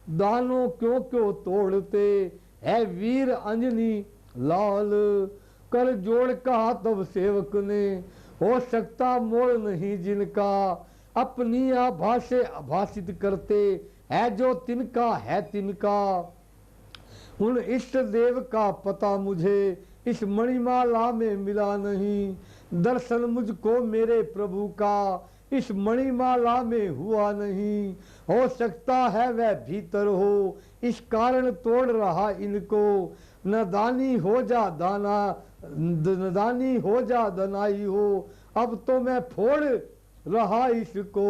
दानों क्यों क्यों तोड़ते है वीर अंजनी लाल। कर जोड़ कहा तब सेवक ने, हो सकता मोड़ नहीं जिनका। अपनी आभाषे आभाषित करते है जो तिनका है तिनका। उन इष्ट देव का पता मुझे इस मणिमाला में मिला नहीं। दर्शन मुझको मेरे प्रभु का इस मणिमाला में हुआ नहीं। हो सकता है वह भीतर हो इस कारण तोड़ रहा इनको। नदानी हो जा दाना, नदानी हो जा दनाई हो, अब तो मैं फोड़ रहा इसको।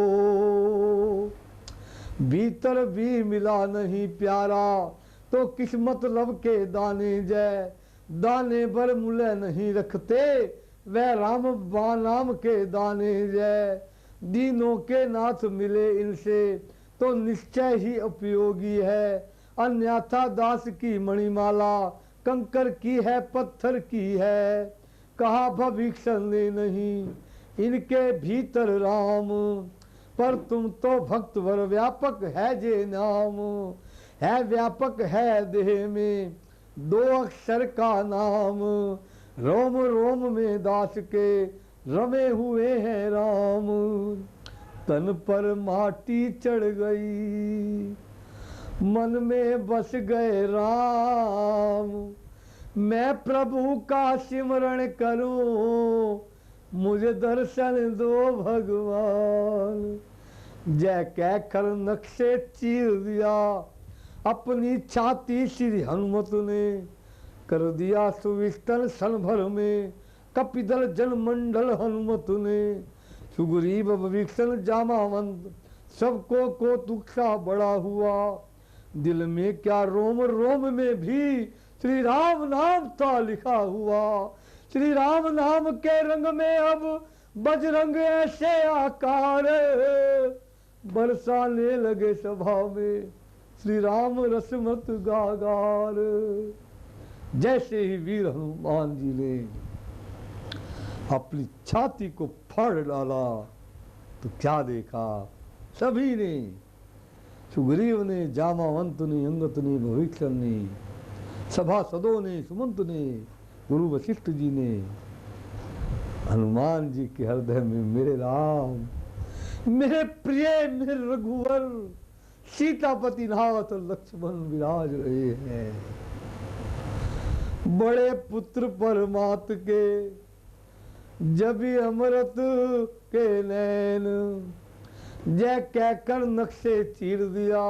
भीतर भी मिला नहीं प्यारा तो किस मतलब के दाने जय। दाने भर मूल्य नहीं रखते वह राम नाम के दाने जय। दीनों के नाथ मिले इनसे तो निश्चय ही उपयोगी है। अन्यथा दास की मणिमाला कंकर की है पत्थर की है। कहा भविष्य ने नहीं इनके भीतर राम, पर तुम तो भक्त वर व्यापक है जे नाम। है व्यापक है देह में दो अक्षर का नाम। रोम रोम में दास के रमे हुए हैं राम। तन पर माटी चढ़ गई मन में बस गए राम। मैं प्रभु का सिमरण करूं मुझे दर्शन दो भगवान। जय कह कर नक्शे चीर दिया अपनी छाती श्री हनुमत ने। कर दिया सुविस्तन सन भर में कपिदल जन मंडल हनुमत ने। सुग्रीव विभीषण जामावंत सबको को दुखा बड़ा हुआ। दिल में क्या रोम रोम में भी श्री राम नाम था लिखा हुआ। श्री राम नाम के रंग में अब बजरंग ऐसे आकार बरसाने लगे सभा में श्री राम रसमत गागार। जैसे ही वीर हनुमान जी ने अपनी छाती को फाड़ डाला तो क्या देखा सभी ने, सुग्रीव ने, जामावंत ने, अंगद ने, भविष्य ने, सभासदों ने, सुमंत ने, गुरु वशिष्ठ जी ने। हनुमान जी के हृदय में मेरे राम, मेरे प्रिय, मेरे रघुवर, सीतापति नाथ लक्ष्मण विराज रहे हैं। बड़े पुत्र परमात्म के जब अमृत के नैन। जय कहकर नक्शे चीर दिया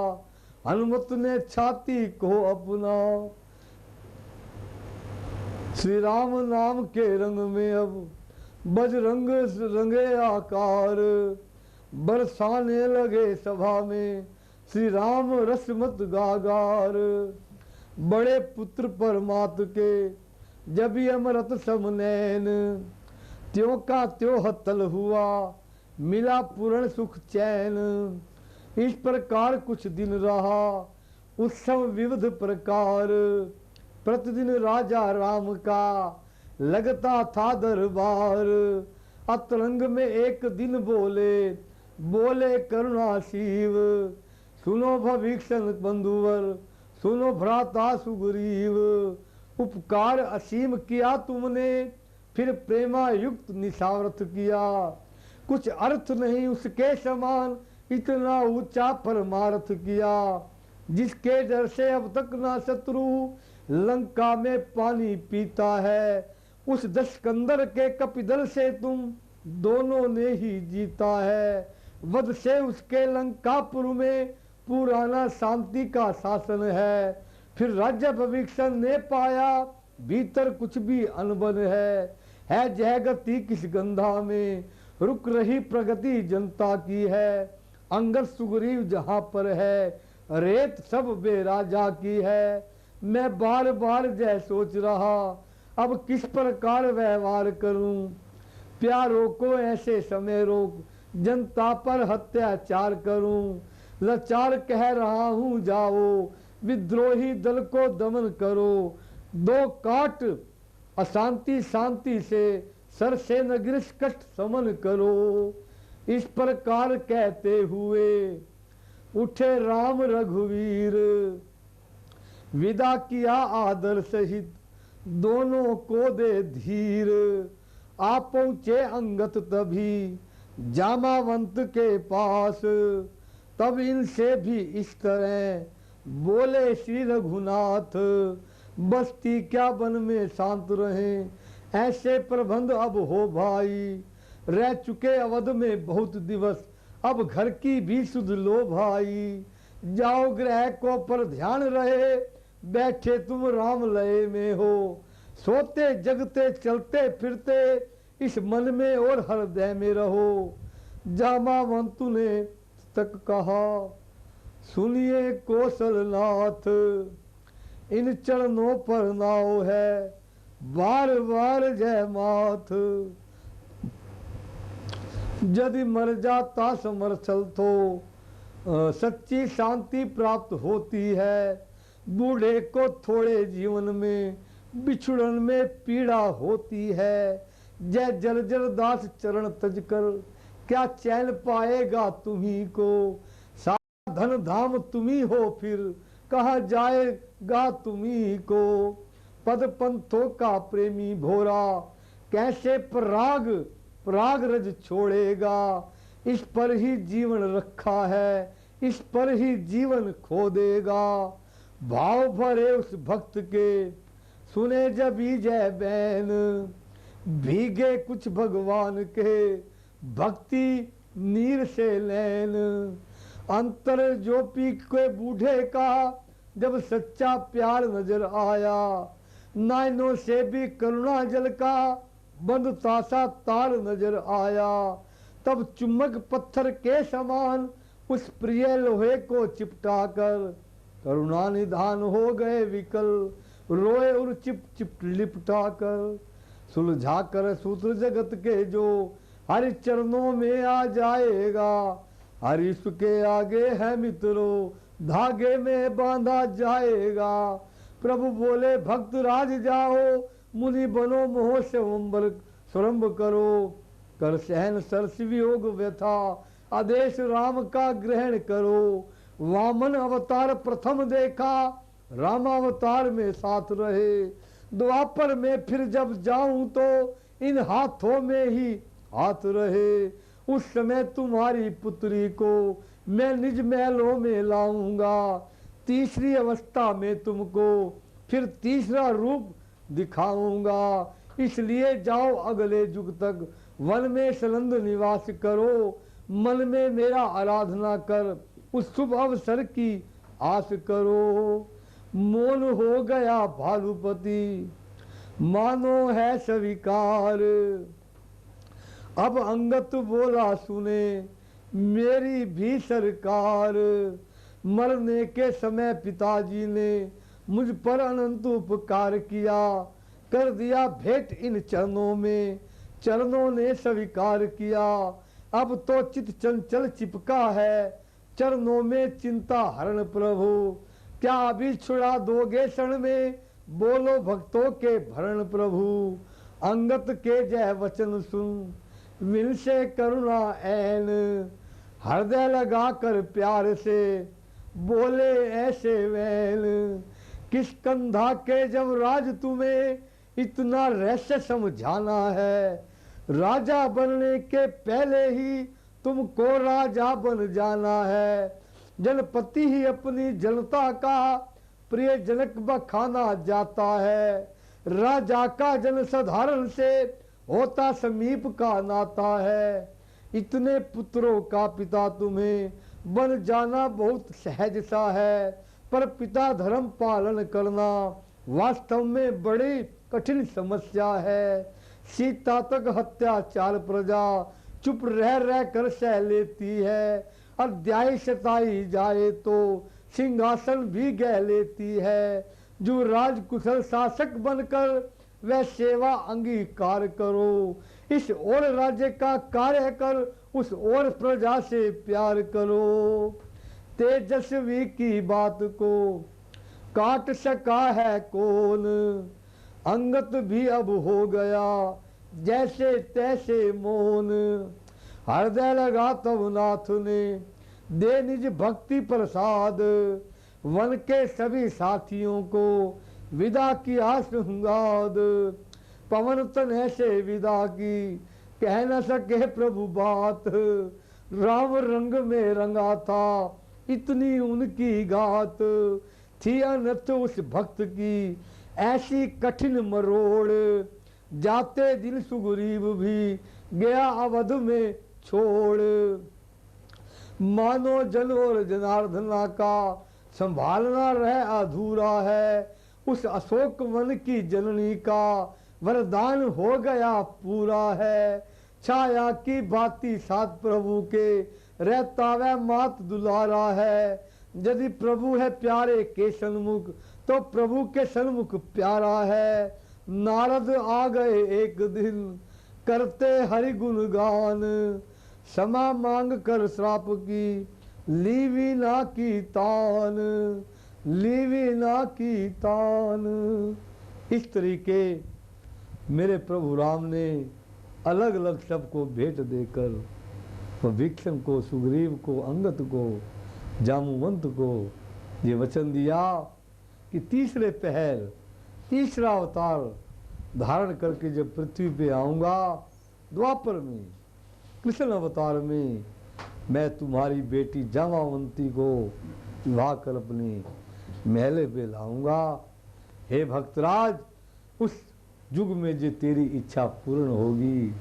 हनुमत ने छाती को अपना। श्री राम नाम के रंग में अब बजरंग रंगे आकार बरसाने लगे सभा में श्री राम रसमत गागार। बड़े पुत्र परमात्म के जब अमृत समनैन। त्यों का त्यों हतल हुआ मिला पूर्ण सुख चैन। इस प्रकार कुछ दिन रहा उत्सव विविध प्रकार। प्रतिदिन राजा राम का लगता था दरबार। अतरंग में एक दिन बोले बोले करुणा शिव। सुनो भविष्य बंधुवर सुनो भ्राता सुग्रीव। उपकार असीम किया तुमने फिर प्रेमा युक्त निशावर्थ किया। कुछ अर्थ नहीं उसके समान इतना ऊंचा परमार्थ किया। जिसके डर से अब तक ना शत्रु लंका में पानी पीता है। उस दशकंदर के कपिदल से तुम दोनों ने ही जीता है। वध से उसके लंकापुर में पुराना शांति का शासन है। फिर राज्य भविष्य ने पाया भीतर कुछ भी अनबन है जयगति किस गंधा में रुक रही प्रगति जनता की है। अंगद सुग्रीव जहां पर है रेत सब बेराजा की है। मैं बार बार जय सोच रहा अब किस प्रकार व्यवहार करूं। प्यारों को ऐसे समय रोक जनता पर अत्याचार करूं। लाचार कह रहा हूं जाओ विद्रोही दल को दमन करो। दो काट अशांति शांति से सर से नगृष कष्ट समन करो। इस प्रकार कहते हुए उठे राम रघुवीर। विदा किया आदर सहित दोनों को दे धीर। आ पहुंचे अंगत तभी जामावंत के पास। तब इनसे भी इस तरह बोले श्री रघुनाथ। बस्ती क्या वन में शांत रहे, ऐसे प्रबंध अब हो भाई। रह चुके अवध में बहुत दिवस, अब घर की भी सुध लो भाई। जाओ ग्रह को पर ध्यान रहे, बैठे तुम राम लय में हो। सोते जगते चलते फिरते इस मन में और हृदय में रहो। जामावंतु ने तक कहा, सुनिए कौशलनाथ। इन चरणों पर नाव है बार बार जय माथ। यदि मर जाता समरथल तो सच्ची शांति प्राप्त होती है। बूढ़े को थोड़े जीवन में बिछुड़न में पीड़ा होती है। जय जर्जर दास चरण तज कर क्या चैन पाएगा तुम्ही को। धन धाम तुम्ही हो फिर कहाँ जाएगा तुम्ही को। पद पंथों का प्रेमी भोरा कैसे पराग रज छोड़ेगा। इस पर ही जीवन रखा है, इस पर ही जीवन खो देगा। भाव भरे उस भक्त के सुने जब जय बैन। भीगे कुछ भगवान के भक्ति नीर से लैन। अंतर जो पी के बूढ़े का जब सच्चा प्यार नजर आया। नैनों से भी करुणा जल का बंद तासा तार नजर आया। तब चुम्बक पत्थर के समान उस प्रिय लोहे को चिपटा कर करुणा निधान हो गए विकल। रोए और चिप चिप लिपटा कर सुलझा कर सूत्र जगत के जो हरि चरणों में आ जाएगा। हरि के आगे है मित्रों धागे में बांधा जाएगा। प्रभु बोले भक्त राज जाओ मुनि बनो मोह स्वंबर स्वरंभ करो। कर सहन सरस वियोग व्यथा आदेश राम का ग्रहण करो। वामन अवतार प्रथम देखा राम अवतार में साथ रहे। द्वापर में फिर जब जाऊं तो इन हाथों में ही हाथ रहे। उस समय तुम्हारी पुत्री को मैं निज महलों में लाऊंगा। तीसरी अवस्था में तुमको फिर तीसरा रूप दिखाऊंगा। इसलिए जाओ अगले युग तक वन में सनंद निवास करो। मन में मेरा आराधना कर उस शुभ अवसर की आस करो। मौन हो गया भालुपति मानो है स्वीकार। अब अंगत बोला सुने मेरी भी सरकार। मरने के समय पिताजी ने मुझ पर अनंत उपकार किया। कर दिया भेंट इन चरणों में चरणों ने स्वीकार किया। अब तो चित चंचल चिपका है चरणों में चिंता हरण प्रभु। क्या अभी छुड़ा दोगे क्षण में बोलो भक्तों के भरण प्रभु। अंगत के जय वचन सुन विन से करुणा ऐन। हृदय लगा कर प्यार से बोले ऐसे वैन। किस कंधा के जब राज तुम्हें इतना रहस्य समझाना है। राजा बनने के पहले ही तुमको राजा बन जाना है। जनपति ही अपनी जनता का प्रिय जनक बखाना जाता है। राजा का जन साधारण से होता समीप का नाता है। इतने पुत्रों का पिता तुम्हें बन जाना बहुत सहज सा है। पर पिता धर्म पालन करना वास्तव में बड़ी कठिन समस्या है। सीता तक हत्याचार प्रजा चुप रह कर सह लेती है। अध्याय सताई जाए तो सिंहासन भी गह लेती है। जो राजकुशल शासक बनकर वह सेवा अंगीकार करो। इस और राज्य का कार्य कर उस और प्रजा से प्यार करो। तेजस्वी की बात को काट सका है कौन। अंगत भी अब हो गया जैसे तैसे मौन। हृदय लगा तब नाथ ने दे निज भक्ति प्रसाद। वन के सभी साथियों को विदा किया सुहंगाद। पवन तन ऐसे विदा की कह न सके प्रभु बात। राम रंग में रंगा था इतनी उनकी गात। थी अनथ उस भक्त की ऐसी कठिन मरोड़। जाते दिन सुग्रीव भी गया अवध में छोड़। मानो जन और जनार्दना का संभालना रह अधूरा है। उस अशोक वन की जननी का वरदान हो गया पूरा है। छाया की भांति साथ प्रभु के रहता वह मात दुलारा है। यदि प्रभु है प्यारे के सन्मुख तो प्रभु के सन्मुख प्यारा है। नारद आ गए एक दिन करते हरि गुणगान। क्षमा मांग कर श्राप की लीवी ना की तान। लीवी ना की तान। इस तरीके मेरे प्रभु राम ने अलग अलग सबको भेंट देकर विभीषण को, सुग्रीव को, अंगद को, जामुवंत को ये वचन दिया कि तीसरे पहर तीसरा अवतार धारण करके जब पृथ्वी पे आऊँगा द्वापर में कृष्ण अवतार में, मैं तुम्हारी बेटी जामावंती को विवाह कर अपने महले पे लाऊंगा। हे भक्तराज, उस युग में जो तेरी इच्छा पूर्ण होगी।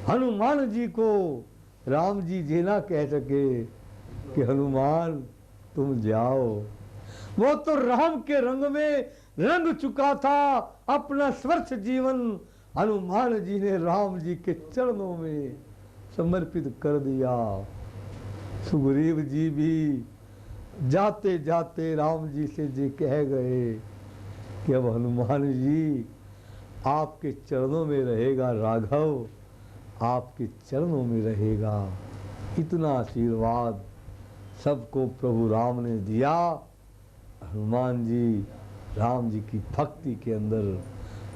हनुमान जी को राम जी ये ना कह सके कि हनुमान तुम जाओ। वो तो राम के रंग में रंग चुका था अपना स्वर्थ जीवन। हनुमान जी ने राम जी के चरणों में समर्पित कर दिया। सुग्रीव जी भी जाते जाते राम जी से जी कह गए कि अब हनुमान जी आपके चरणों में रहेगा राघव, आपके चरणों में रहेगा। इतना आशीर्वाद सबको प्रभु राम ने दिया। हनुमान जी राम जी की भक्ति के अंदर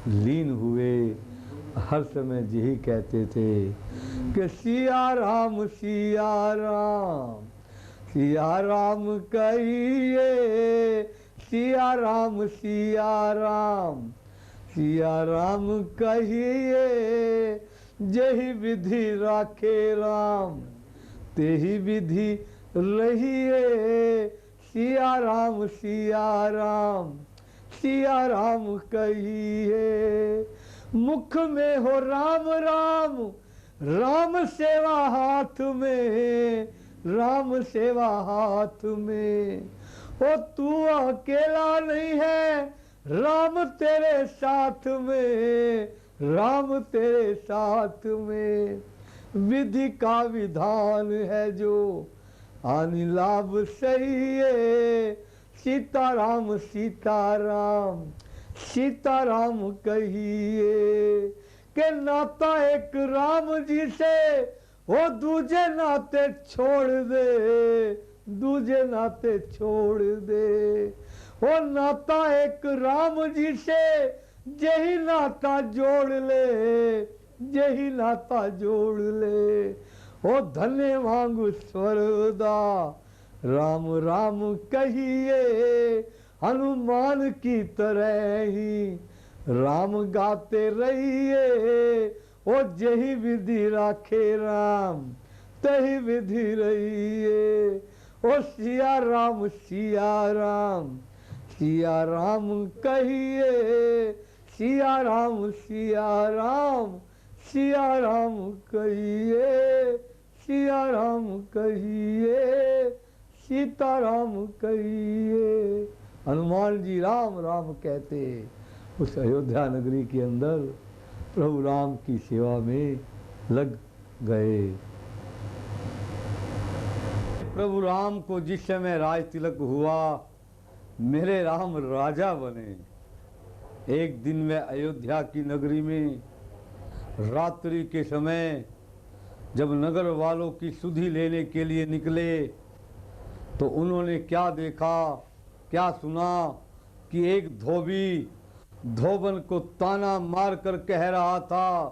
लीन हुए। हर समय यही कहते थे कि सिया राम सिया राम कहिए, सिया राम सिया राम कहिए। जही विधि राखे राम तेही विधि रहिए। सिया राम सिया राम कहिए। मुख में हो राम राम, राम सेवा हाथ में, राम सेवा हाथ में। ओ तू अकेला नहीं है, राम तेरे साथ में, राम तेरे साथ में। विधि का विधान है जो आनि लाभ सही है। सीताराम सीताराम कहिए। के नाता एक राम जी से वो दूजे नाते छोड़ दे, दूजे नाते छोड़ दे। वो नाता एक राम जी से यही नाता जोड़ ले, यही नाता जोड़ ले। ओ धन्य मांगू स्वर्दा राम राम कहिए। हनुमान की तरह ही राम गाते रहिए। ओ जही विधि राखे राम तही विधि रहिए। ओ सिया राम सिया राम कहिए। सिया राम सिया राम कहिए। सिया राम कहिए, सीताराम कहिए। हनुमान जी राम राम कहते उस अयोध्या नगरी के अंदर प्रभु राम की सेवा में लग गए। प्रभु राम को जिस समय राज तिलक हुआ, मेरे राम राजा बने। एक दिन में अयोध्या की नगरी में रात्रि के समय जब नगर वालों की सुधि लेने के लिए निकले तो उन्होंने क्या देखा, क्या सुना कि एक धोबी धोबन को ताना मारकर कह रहा था